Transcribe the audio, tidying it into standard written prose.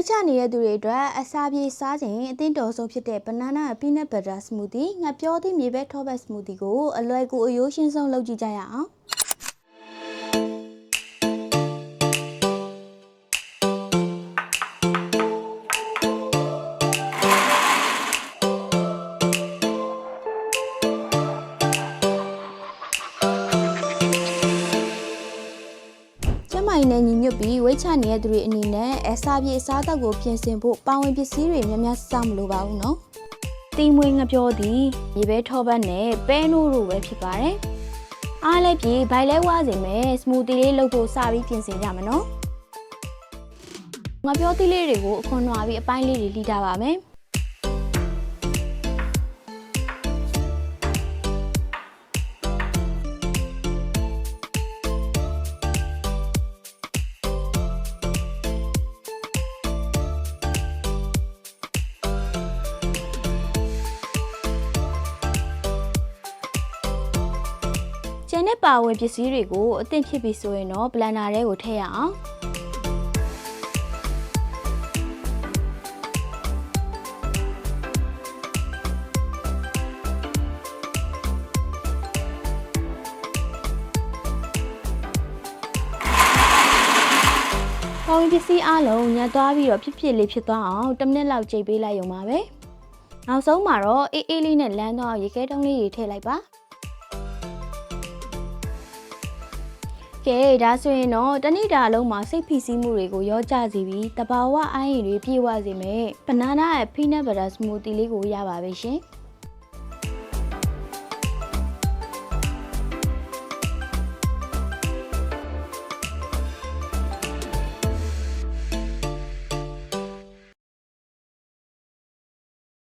ချနေတဲ့သူတွေအတွက်အစာပြေစားခြင်းအသင့်တော်ဆုံးဖြစ်တဲ့ banana peanut butter smoothie ငှက်ပြောသည့်မြေပဲထောပတ် smoothie ကိုအလွယ်ကူအရိုးရှင်းဆုံးလုပ်ကြည့်ကြရအောင်မိုင်နဲ့ညီညွတ်ပြီးဝိတ်ချနေတဲ့သူတွေအနေနဲ့အစာပြေအစားအသောက်ကိုပြင်ဆင်ဖို့ပါဝင်ပစ္စည်းတွေများများစောင့်မလိုပါဘူးနော်။တီမွေးငပြောသည်ရေပဲထောပတ်နဲ့ပဲနိုးတို့ပဲဖြစ်ပါတယ်။အားလည်းပြေဘိုင်လဲဝါစေမယ်စမူသီလေးလုပ်ဖို့စပြီးပြင်ဆင်ကြမယ်နော်။ငပြောသီးလေးတွေကိုအခွန်နွားပြီးအပိုင်းလေးတွေလှီထားပါမယ်။ကျန်တဲ့ပါဝင်ပစ္စည်းတွေကိုအသင့်ဖြစ်ပြီဆိုရင်တော့ဘလန်ဒါထဲကိုထည့်ရအောင်ပါဝင်ပစ္စည်းအလုံးညှက်သွားပြီးတော့ဖြစ်လေးဖြစ်သွားအောင်10မိနစ်လောက်ကြိတ်ပေးလိုက်ရုံပါပဲနောက်ဆုံးမှာတော့အေးလေးနဲ့လမ်းသွားရေခဲတုံးလေးတွေထည့်လိုက်ပါကဲဒါဆိုရင်တော့တနေ့တာလုံးမှာစိတ်ဖိစီးမှုတွေကိုရောကြစေပြီးတဘာဝအိုင်းရင်တွေပြေဝစေမယ်ဘနာနာရဲ့ peanut butter smoothie လေးကိုရပါပဲရှင်။